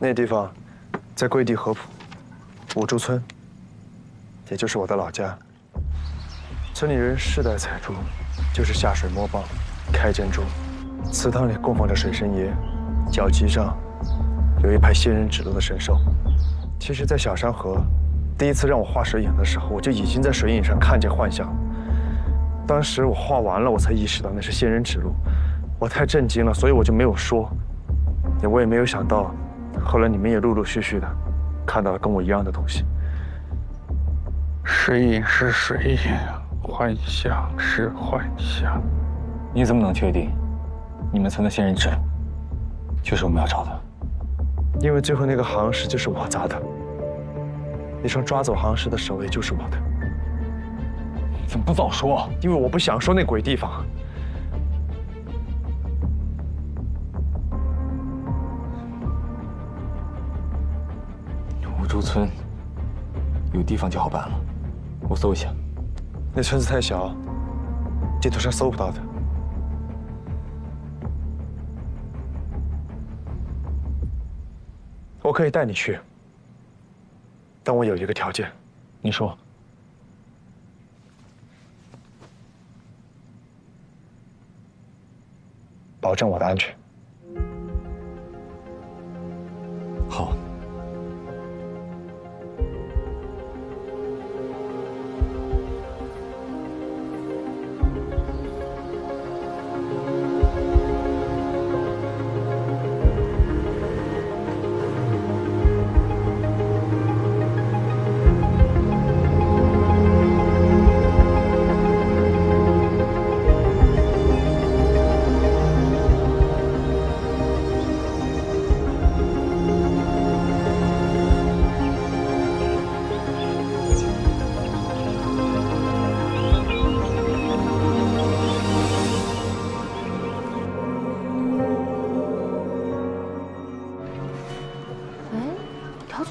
那地方在桂地合浦五竹村，也就是我的老家。村里人世代采竹，就是下水摸蚌、开建筑。祠堂里供奉着水神爷，脚脊上有一排仙人指路的神兽。其实，在小山河第一次让我画水影的时候，我就已经在水影上看见幻象了。当时我画完了，我才意识到那是仙人指路，我太震惊了，所以我就没有说。我也没有想到，后来你们也陆陆续续的看到了跟我一样的东西。水影是水影，幻象是幻象。你怎么能确定你们村的仙人指就是我们要找的？因为最后那个行石就是我砸的，那双抓走行石的手也就是我的。怎么不早说？因为我不想说那鬼地方。五竹村有地方就好办了，我搜一下。那村子太小，地图上搜不到的。我可以带你去，但我有一个条件。你说。保证我的安全。好。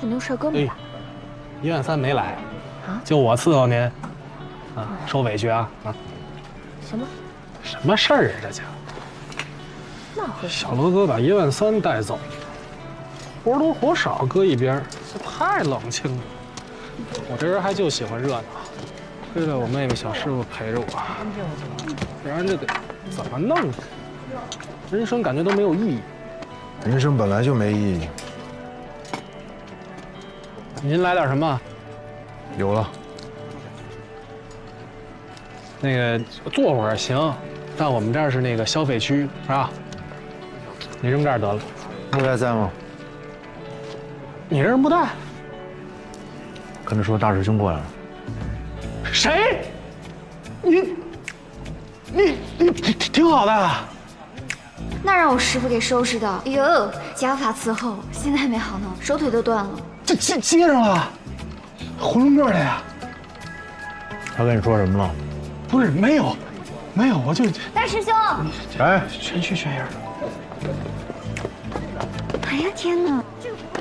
那事儿哥没来，123没来，啊？就我伺候您，啊，受委屈啊啊！什么事儿啊？这叫那回事。小罗哥把123带走，活多活少搁一边，这太冷清了。我这人还就喜欢热闹，亏了我妹妹小师傅陪着我，不然这得怎么弄？人生感觉都没有意义。人生本来就没意义。您来点什么？有了。那个坐会儿行，但我们这儿是那个消费区，是吧？你扔这儿得了。木代在吗？你认识木代？跟他说大师兄过来了。谁？你挺好的。那让我师傅给收拾的，哎呦，家法伺候，现在还没好呢，手腿都断了。这接上了，囫囵个的呀！他跟你说什么了？不是，没有，我就大师兄，哎，全虚全影。哎呀天哪，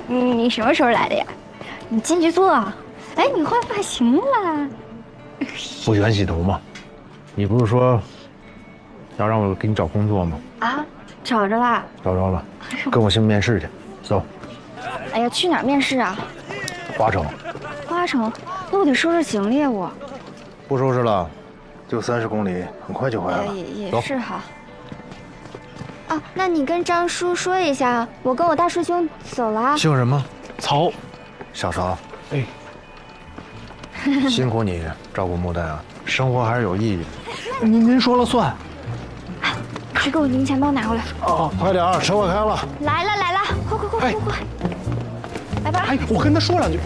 你什么时候来的呀？你进去坐。哎，你换发型了？不喜欢洗头吗？你不是说要让我给你找工作吗？啊，找着啦。找着了，跟我去面试去，走。哎呀，去哪儿面试啊？华城。花城，那我得收拾行李我。不收拾了，就30公里，很快就回来了。也是哈。啊，那你跟张叔说一下，我跟我大师兄走了。姓什么？曹。小曹。哎，辛苦你照顾木代啊，生活还是有意义的。您说了算。去给我零钱包拿过来。哦，快点，车快开了。来了，快！来吧。哎，我跟他说两句。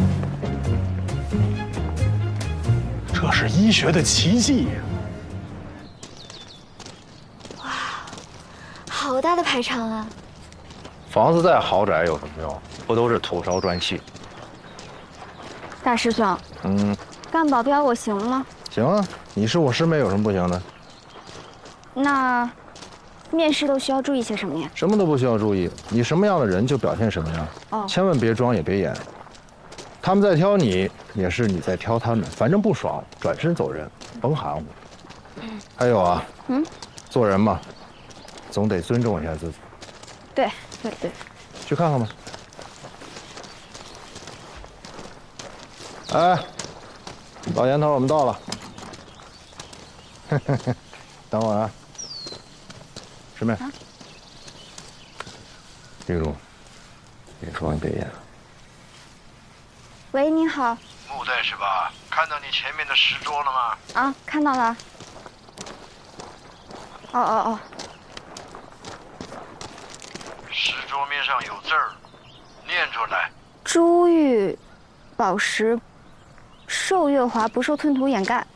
这是医学的奇迹呀！哇，好大的排场啊！房子再豪宅有什么用？不都是土烧砖砌？大师兄，干保镖我行吗？行啊，你是我师妹，有什么不行的？那面试都需要注意些什么呀？什么都不需要注意，你什么样的人就表现什么样。哦，千万别装也别演。他们在挑你，也是你在挑他们。反正不爽，转身走人，甭含糊。还有啊，做人嘛，总得尊重一下自己。对，去看看吧。哎，老严头，我们到了。等会儿啊，师妹。玉茹，别说你别演了。喂，你好。木队是吧？看到你前面的石桌了吗？啊，看到了。哦。石桌面上有字儿，念出来。珠玉宝石，受月华，不受寸土掩盖。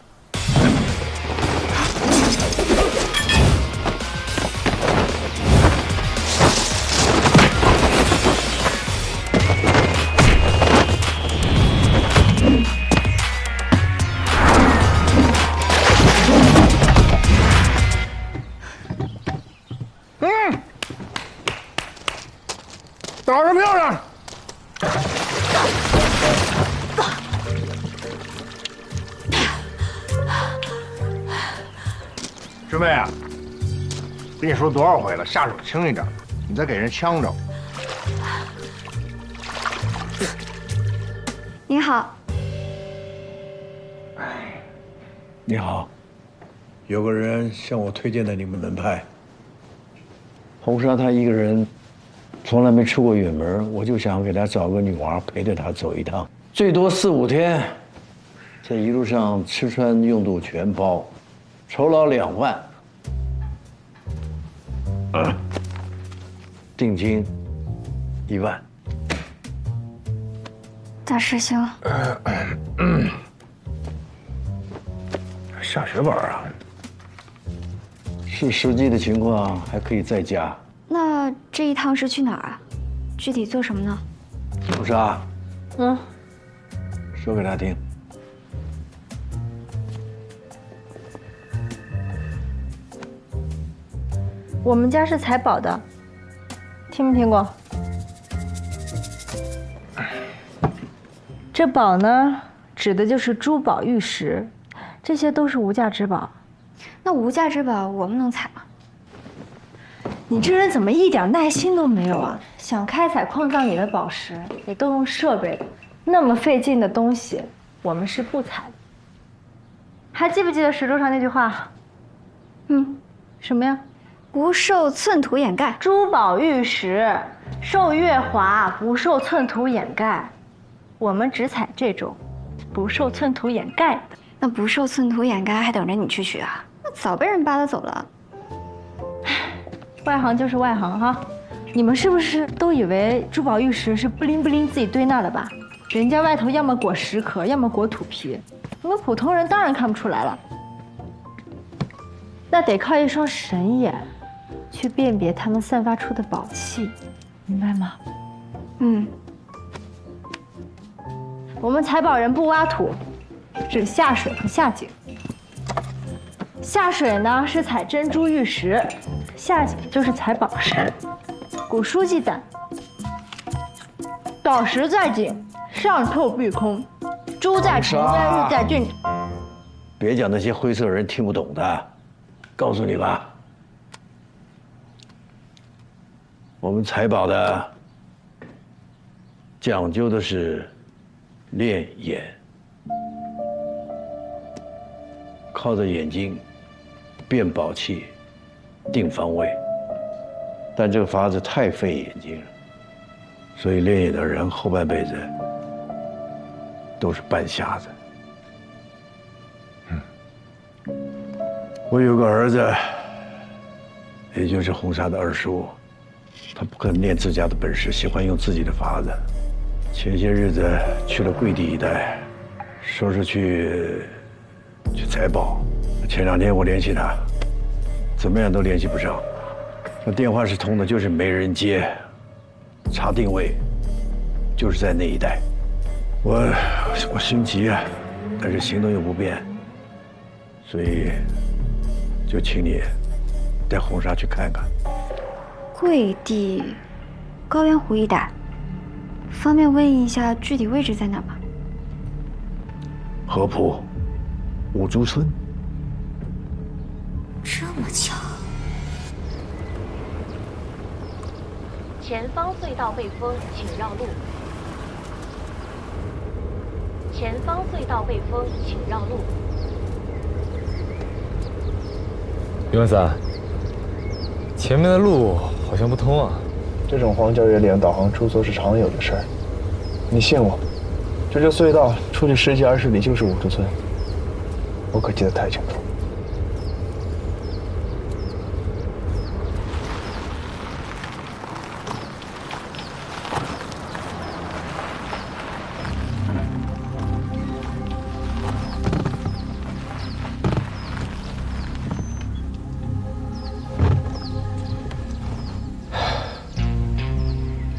打得漂亮！师妹啊，跟你说多少回了，下手轻一点，你再给人呛着。你好。你好，有个人向我推荐的你们门派。红纱他一个人从来没出过远门，我就想给他找个女娃陪着他走一趟，最多4、5天，这一路上吃穿用度全包，酬劳2万，定金1万。大师兄，下血本啊？是实际的情况，还可以再加。那这一趟是去哪儿啊？具体做什么呢？红纱，说给他听。我们家是采宝的，听没听过？这宝呢，指的就是珠宝玉石，这些都是无价之宝。那无价之宝我们能采吗？你这人怎么一点耐心都没有啊？想开采矿藏里的宝石，也都用设备的，那么费劲的东西，我们是不采的。还记不记得石桌上那句话？什么呀？不受寸土掩盖。珠宝玉石，受月华，不受寸土掩盖。我们只采这种不受寸土掩盖的。那不受寸土掩盖还等着你去取啊？那早被人扒拉走了。外行就是外行哈，你们是不是都以为珠宝玉石是不灵不灵自己堆那的吧？人家外头要么裹石壳，要么裹土皮，我们普通人当然看不出来了。那得靠一双神眼，去辨别它们散发出的宝气，明白吗？我们采宝人不挖土，只下水和下井。下水呢是采珍珠玉石，下井就是采宝石。古书记载，宝石在井，上透碧空；珠在尘间，玉在郡。别讲那些灰色人听不懂的，告诉你吧，我们采宝的讲究的是练眼，靠着眼睛辨宝器、定方位，但这个法子太费眼睛了，所以练眼的人后半辈子都是半瞎子。我有个儿子，也就是红纱的二叔，他不肯练自家的本事，喜欢用自己的法子。前些日子去了桂地一带，说是去采宝。前2天我联系他，怎么样都联系不上。那电话是通的，就是没人接。查定位，就是在那一带。我心急啊，但是行动又不便，所以就请你带红纱去看看。桂地、高原湖一带，方便问一下具体位置在哪吗？合浦五竹村。这么巧。前方隧道被封，请绕路。前方隧道被封，请绕路。刘文三，前面的路好像不通啊。这种荒郊野岭导航出错是常有的事儿。你信我，这隧道出去10几20里就是五竹村，我可记得太清楚。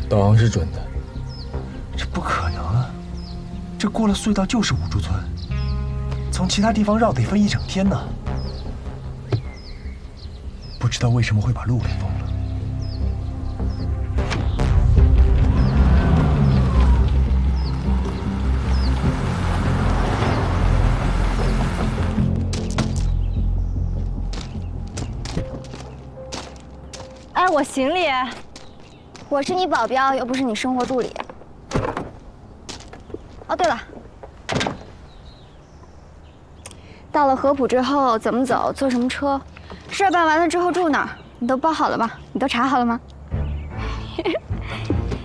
导航是准的，这不可能啊！这过了隧道就是五竹村，从其他地方绕得分1整天呢。不知道为什么会把路给封了。哎，我行李。我是你保镖，又不是你生活助理。哦，对了，到了合浦之后怎么走，坐什么车，事儿办完了之后住哪儿，你都包好了吗？你都查好了吗？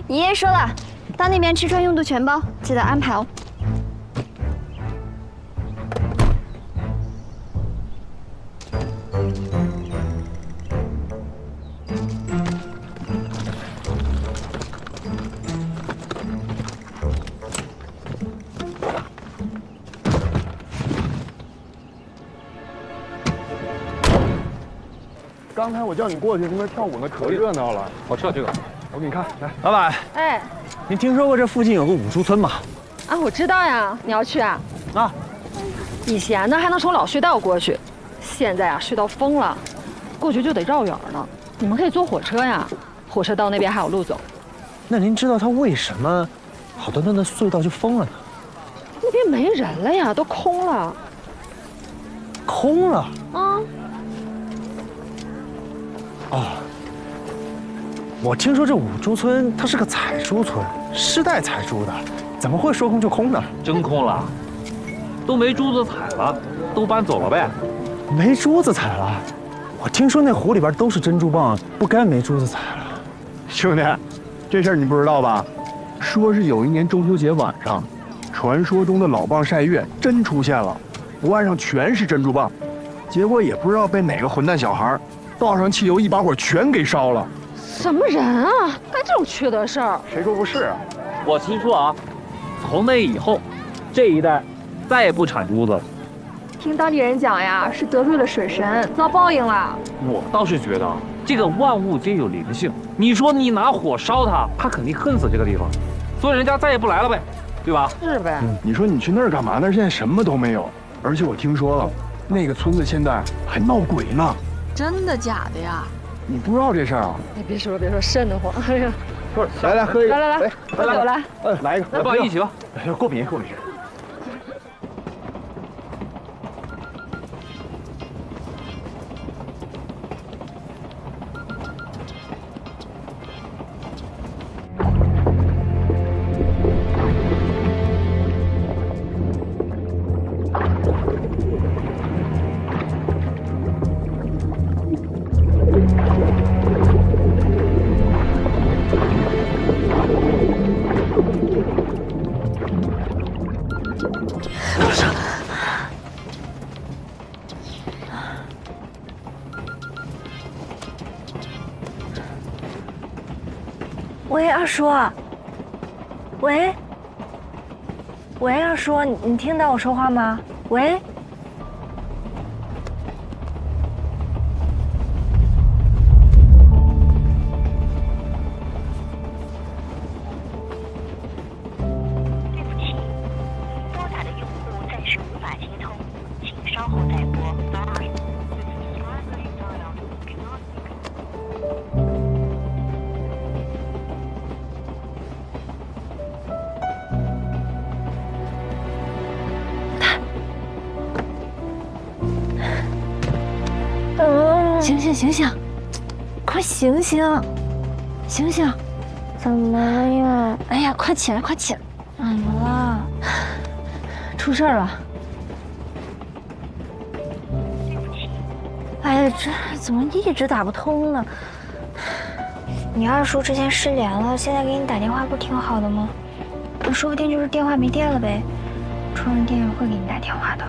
你爷爷说了，到那边吃穿用度全包，记得安排哦。刚才我叫你过去，那边跳舞呢，可热闹了。我知道这个，我给你看，来，老板，哎，你听说过这附近有个五竹村吗？啊，我知道呀，你要去啊？啊，以前呢还能从老隧道过去，现在啊隧道封了，过去就得绕远了。你们可以坐火车呀，火车到那边还有路走。那您知道他为什么好端端的隧道就封了呢？那边没人了呀，都空了。空了？啊。哦，我听说这五竹村它是个采珠村，世代采珠的，怎么会说空就空呢？真空了，都没珠子采了，都搬走了呗。没珠子采了？我听说那湖里边都是珍珠蚌，不该没珠子采了。兄弟，这事儿你不知道吧？说是有一年中秋节晚上，传说中的老蚌晒月真出现了，湖岸上全是珍珠蚌，结果也不知道被哪个混蛋小孩倒上汽油，一把火全给烧了。什么人啊，干这种缺德事儿？谁说不是啊？我听说啊，从那以后，这一带再也不产珠子了。听当地人讲呀，是得罪了水神，遭报应了。我倒是觉得这个万物皆有灵性，你说你拿火烧它，它肯定恨死这个地方，所以人家再也不来了呗，对吧？是呗。你说你去那儿干嘛？那儿现在什么都没有，而且我听说了，那个村子现在还闹鬼呢。真的假的呀？你不知道这事儿啊？哎，别说了，别说，瘆得慌。哎呀，不是，来喝一个，来，喝酒来，来一个，来吧，一起吧。过敏。喂，二叔。喂，二叔，你听到我说话吗？喂。对不起，拨打的用户暂时无法接通，请稍后再拨。醒醒，快醒醒，怎么了呀？哎呀，快起来！怎么了？出事了！哎呀，这怎么一直打不通呢？你二叔之前失联了，现在给你打电话不挺好的吗？说不定就是电话没电了呗。充上电会给你打电话的。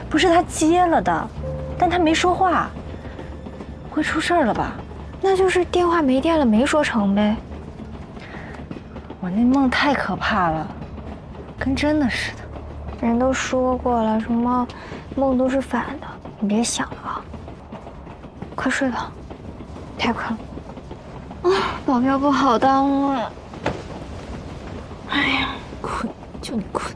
不是他接了的，但他没说话，会出事了吧？那就是电话没电了，没说成呗。我那梦太可怕了，跟真的似的。人都说过了，什么梦都是反的，你别想了啊。快睡吧，太困了。保镖不好当啊。哎呀，困就你困。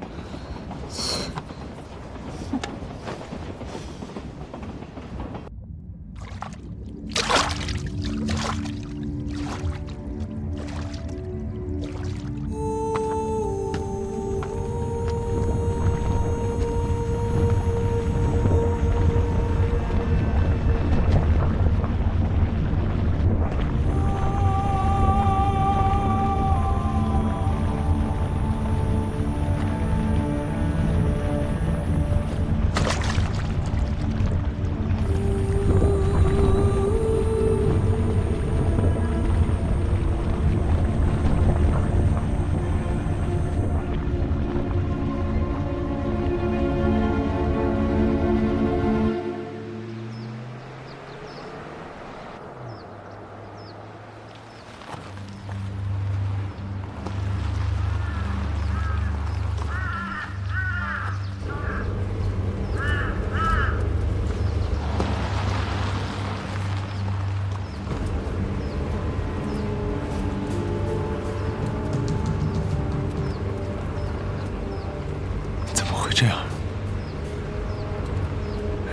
这样，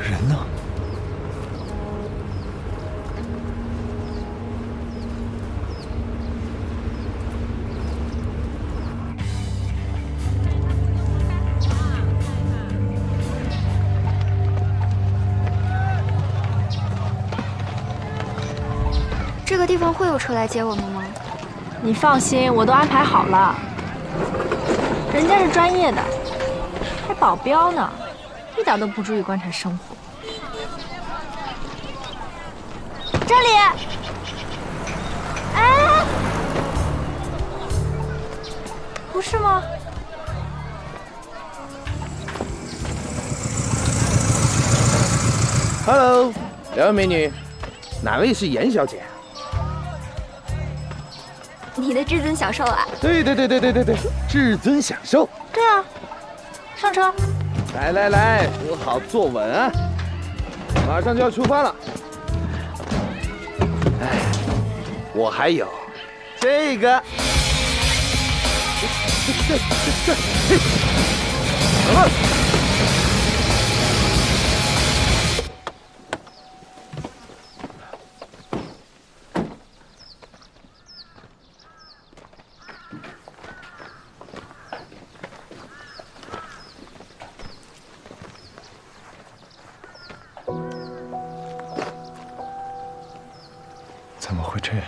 人呢？这个地方会有车来接我们吗？你放心，我都安排好了，人家是专业的。还保镖呢，一点都不注意观察生活。这里，哎，不是吗？ Hello， 两位美女，哪位是严小姐？你的至尊享受啊！对，至尊享受。对啊，上车。来，扶好坐稳啊！马上就要出发了。哎，我还有这个。走了。 怎么会这样？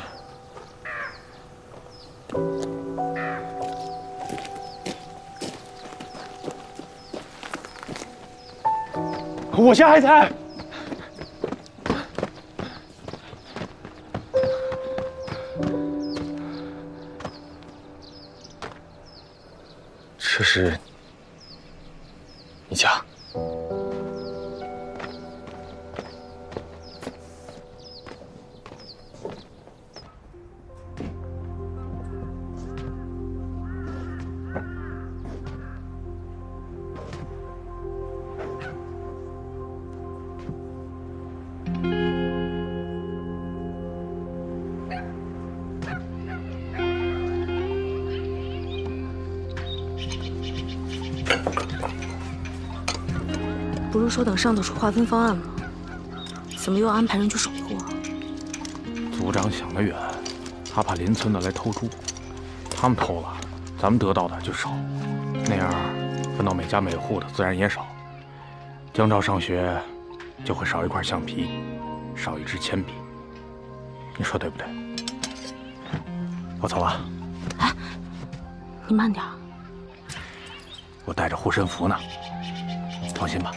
我家还在。这是你家。 不是说等上头出划分方案吗？怎么又安排人去守护啊？组长想得远，他怕邻村的来偷猪，他们偷了，咱们得到的就少，那样分到每家每户的自然也少。江照上学就会少一块橡皮，少一支铅笔。你说对不对？我走了。哎，你慢点。我带着护身符呢，放心吧。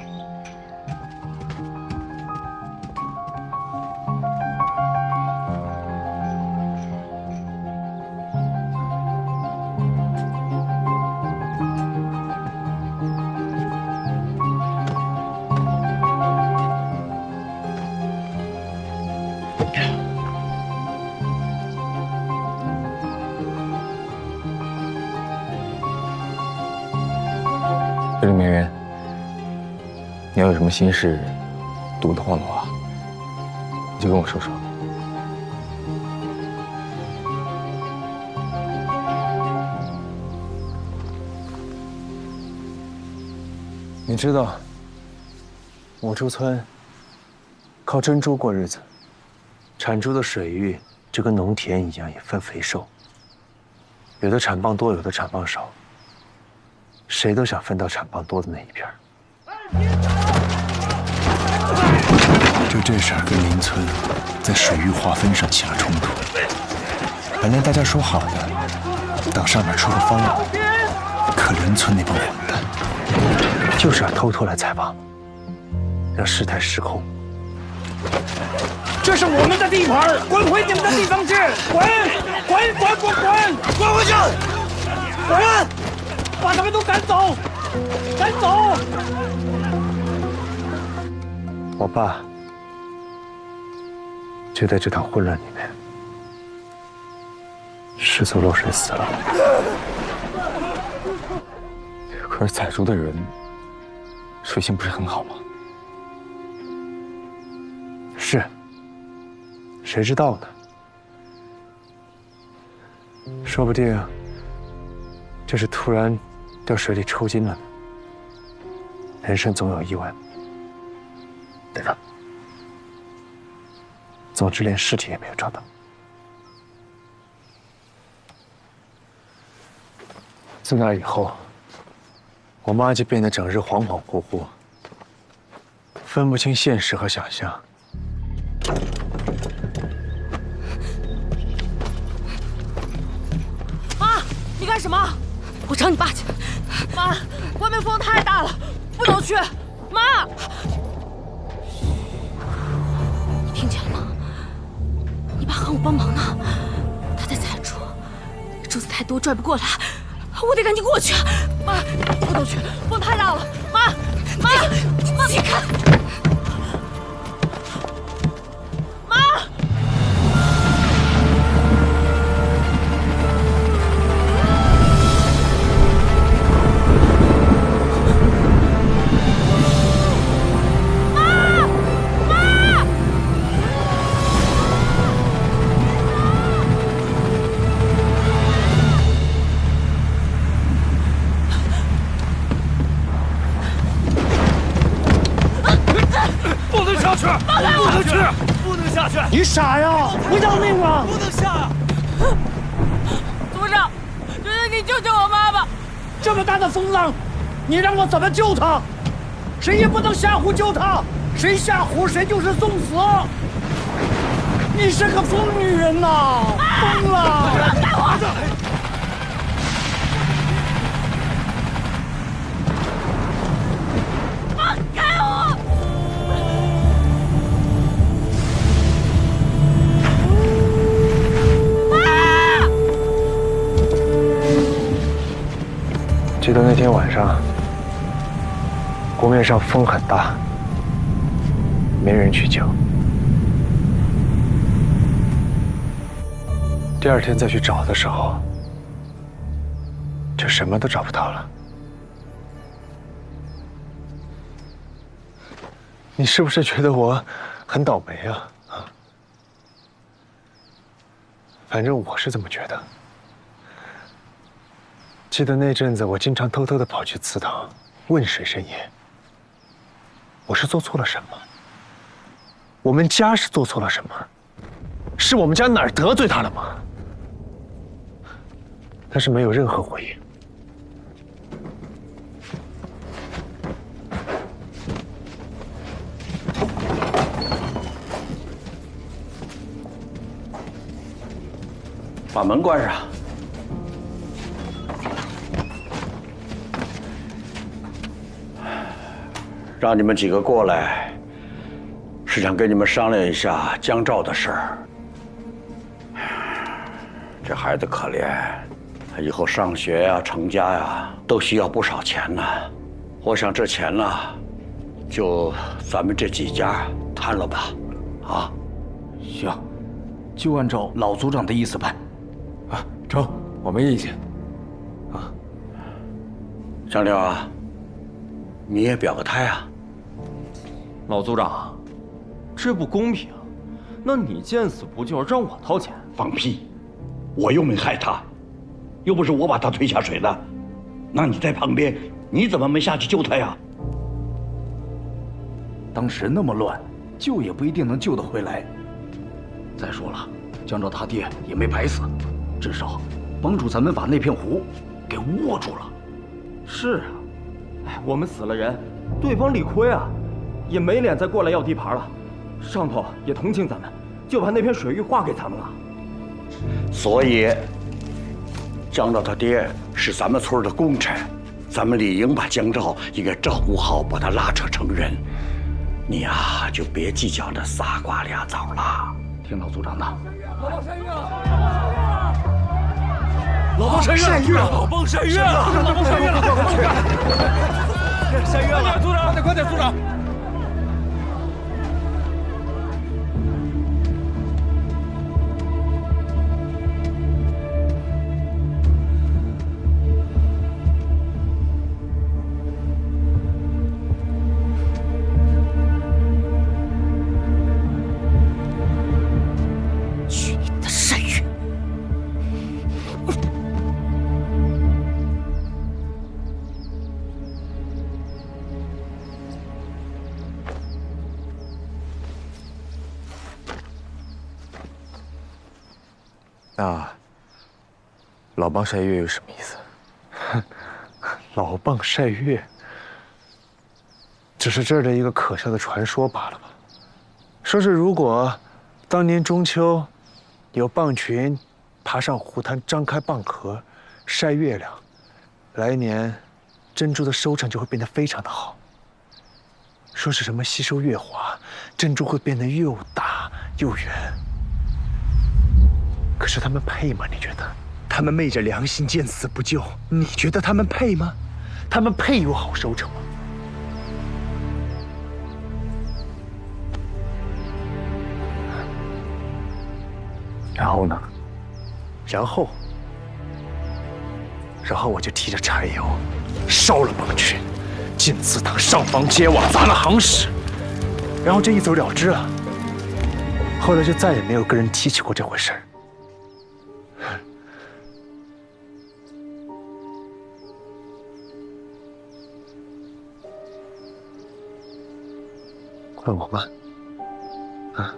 这里没人，你要有什么心事，堵得慌的话，你就跟我说说。你知道，五珠村靠珍珠过日子，产出的水域就跟农田一样，也分肥瘦。有的产蚌多，有的产蚌少。谁都想分到产蚌多的那一片。就这事儿跟邻村在水域划分上起了冲突。本来大家说好的，等上面出个方案，可邻村那帮混蛋就是要偷偷来采蚌，让事态失控。这是我们的地盘，滚回你们的地方去！滚！滚！滚！滚！滚！滚回去！滚！把他们都赶走！赶走！我爸就在这场混乱里面失足落水死了。可是采珠的人水性不是很好吗？是，谁知道呢？说不定这是突然掉水里抽筋了呢。人生总有意外，对吧？总之，连尸体也没有找到。自那以后，我妈就变得整日恍恍惚惚，分不清现实和想象。妈，你干什么？我找你爸去。妈，外面风太大了，不能去。妈，你听见了吗？你爸喊我帮忙呢，他在采珠，珠子太多拽不过来，我得赶紧过去。妈，不能去，风太大了。妈，妈，你自己看。妈。你傻呀！不要命了！不能下呀！组长，求求你救救我妈吧！这么大的风浪，你让我怎么救她？谁也不能吓唬救她，谁吓唬谁就是送死。你是个疯女人呐！疯了！放开我！放开我！记得那天晚上，湖面上风很大，没人去救。第二天再去找的时候，就什么都找不到了。你是不是觉得我很倒霉啊？反正我是这么觉得。记得那阵子，我经常偷偷的跑去祠堂，问水神爷：“我是做错了什么？我们家是做错了什么？是我们家哪儿得罪他了吗？”但是没有任何回应。把门关上。让你们几个过来，是想跟你们商量一下江照的事儿。这孩子可怜，他以后上学呀、成家呀，都需要不少钱呢。我想这钱呢，就咱们这几家摊了吧，啊？行，就按照老组长的意思办。啊，成，我没意见。啊，张六啊，你也表个态啊。老组长，这不公平。那你见死不救，让我掏钱？放屁！我又没害他，又不是我把他推下水的。那你在旁边，你怎么没下去救他呀？当时那么乱，救也不一定能救得回来。再说了，江照他爹也没白死，至少帮助咱们把那片湖给握住了。是啊，哎，我们死了人，对方理亏啊，也没脸再过来要地盘了。上头也同情咱们，就把那片水域划给咱们了。所以，江照他爹是咱们村的功臣，咱们理应把江照应该照顾好，把他拉扯成人。你呀，就别计较那仨瓜俩枣了。听老组长的。老蚌晒月，老蚌晒月了，老蚌晒月了，晒月了！组长，快点，组长！去你的晒月！那老蚌晒月有什么意思？老蚌晒月，只是这儿的一个可笑的传说罢了吧？说是如果当年中秋有蚌群爬上湖滩，张开蚌壳晒月亮，来年珍珠的收成就会变得非常的好。说是什么吸收越滑，珍珠会变得又大又圆。可是他们配吗？你觉得？他们昧着良心见死不救，你觉得他们配吗？他们配有好收成吗？然后呢？然后我就提着柴油，烧了蚌群，进祠堂上房揭瓦，砸了行室，然后这一走了之啊。后来就再也没有跟人提起过这回事儿。怪我吗？啊？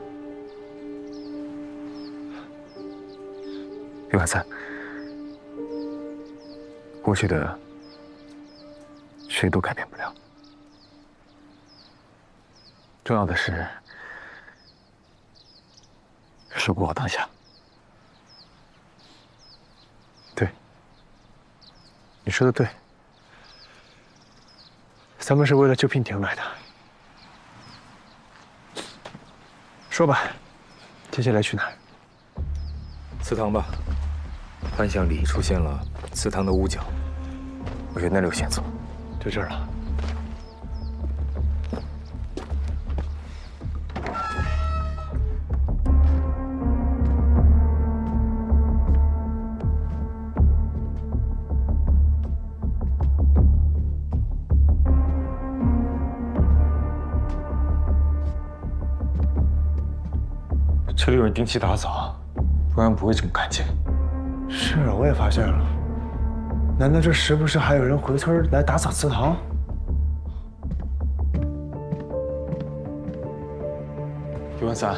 刘万三，过去的谁都改变不了，重要的是过好当下。对，你说的对，咱们是为了救娉婷来的。说吧，接下来去哪儿？祠堂吧。翻墙里出现了祠堂的屋角，我觉得那里有线索。就这儿了。这里有人定期打扫，不然不会这么干净。是啊，我也发现了。难道这时不时还有人回村来打扫祠堂？刘万三，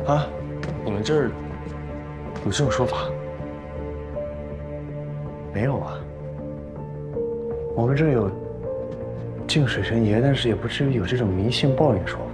啊，你们这儿有这种说法？没有啊。我们这儿有敬水神爷，但是也不至于有这种迷信报应的说法。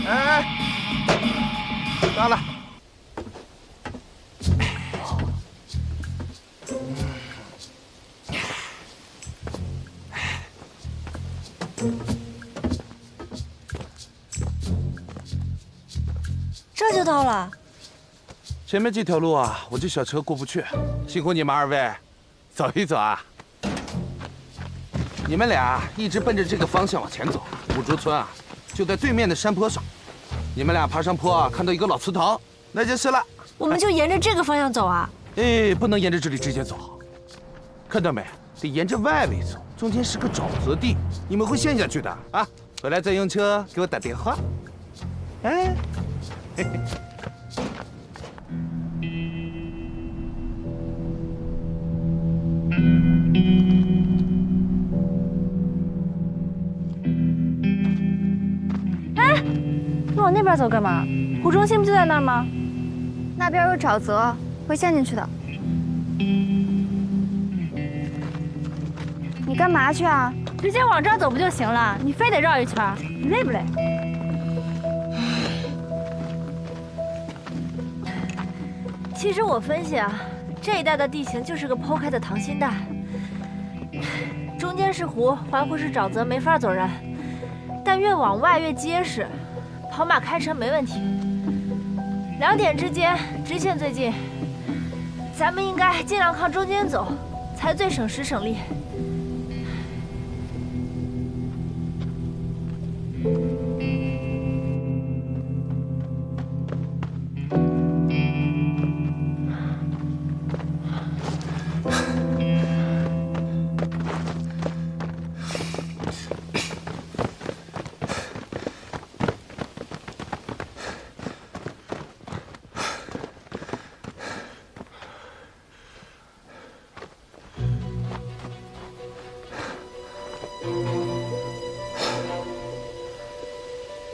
哎，到了。这就到了。前面这条路啊，我这小车过不去，辛苦你们2位，走一走啊。你们俩一直奔着这个方向往前走，五竹村啊，就在对面的山坡上。你们俩爬上坡啊，看到一个老祠堂，那就是了。我们就沿着这个方向走啊？哎，不能沿着这里直接走，看到没？得沿着外围走，中间是个沼泽地，你们会陷下去的啊！回来再用车给我打电话。哎，嘿嘿。哎，你往那边走干嘛？湖中心不就在那儿吗？那边有沼泽，会陷进去的。你干嘛去啊？直接往这儿走不就行了？你非得绕一圈，你累不累？其实我分析啊，这一带的地形就是个剖开的溏心带，中间是湖，环湖是沼泽，没法走人。但越往外越结实，跑马开城没问题。2点之间直线最近，咱们应该尽量靠中间走，才最省时省力。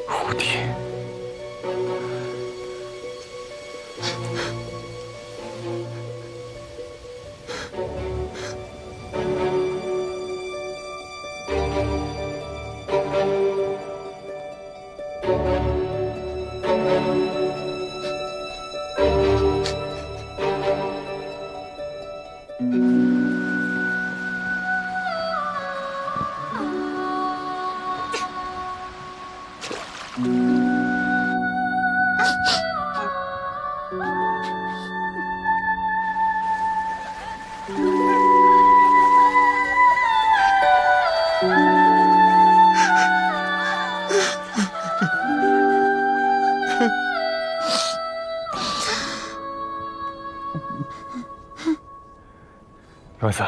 蝴蝶，罗子，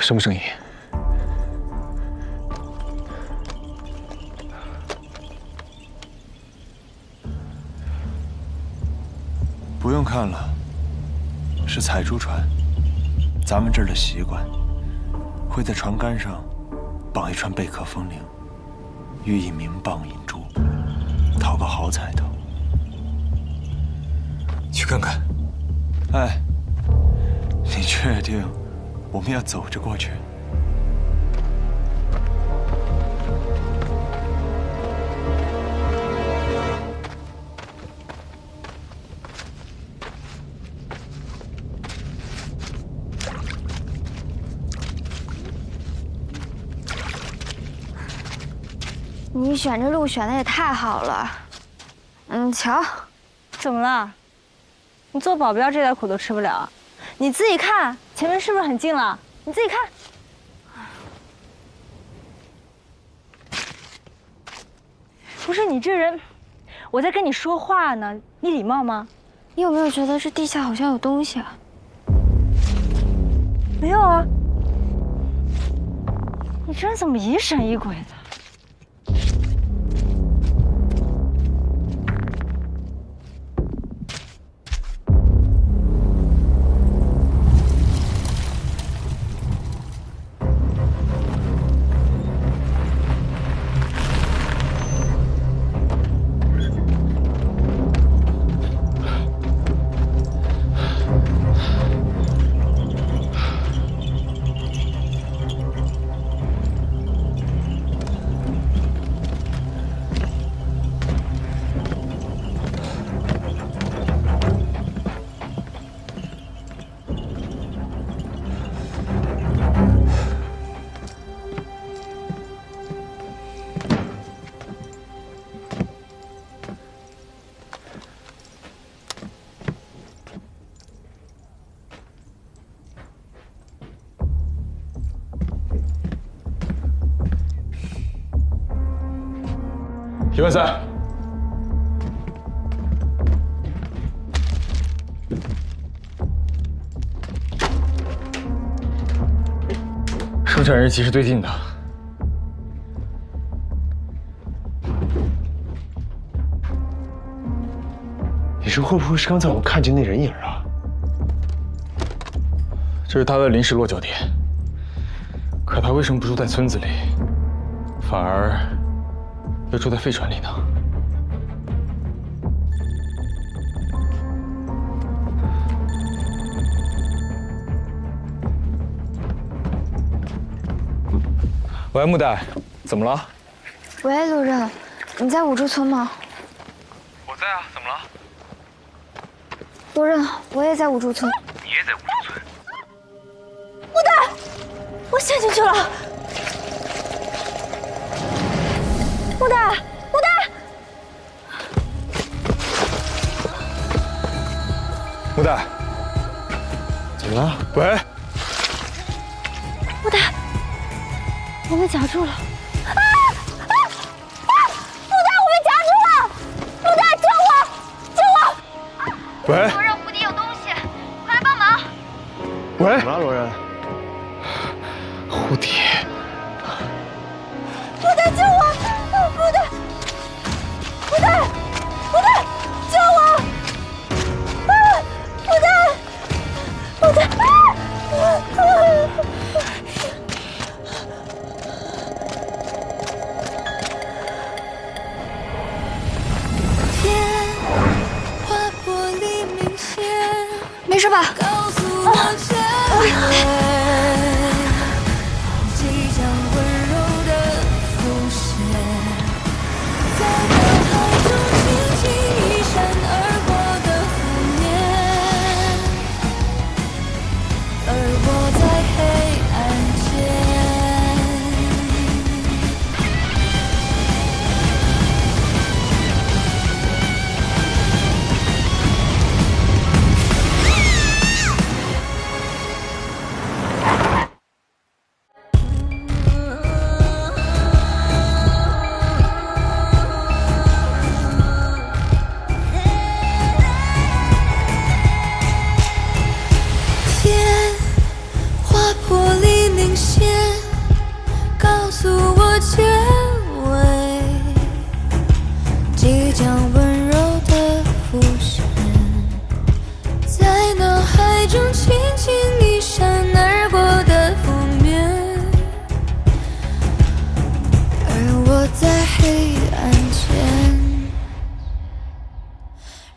什么声音？不用看了，是采珠船。咱们这儿的习惯，会在船杆上绑一串贝壳风铃，寓意明棒引珠，讨个好彩头。去看看。哎，你确定我们要走着过去？你选这路选的也太好了。瞧，怎么了？你做保镖这点苦都吃不了？你自己看，前面是不是很近了？你自己看。不是你这人，我在跟你说话呢，你礼貌吗？你有没有觉得这地下好像有东西啊？没有啊。你这人怎么疑神疑鬼的？ 13000。生产日期是对劲的。你说会不会是刚才我们看见那人影啊？这是他的临时落脚点。可他为什么不住在村子里，反而要住在废船里呢？喂，木代，怎么了？喂，路人，你在五洲村吗？我在啊，怎么了？路人，我也在五洲村。你也在五洲村？木代，我陷进去了。木代，木代，木代，怎么了？喂，木代，我被夹住了。喂，罗忍，湖底有东西，快来帮忙！喂，怎么了，罗忍？湖底，木代救我！木代，木代，木代，救我！木代，木代，没事吧？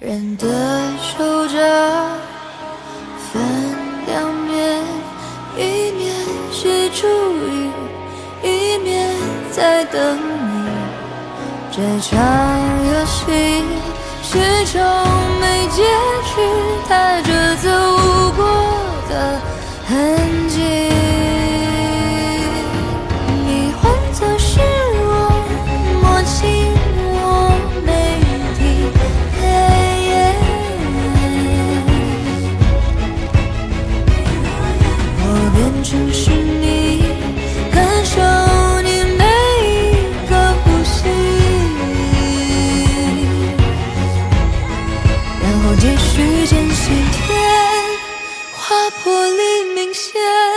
人的守着分两面，一面是注意，一面在等你。这场游戏始终没结局，带着走过的痕迹。你换作是我，默契我没提。我变成是你，感受你每一个呼吸，然后继续坚信天划破黎明前。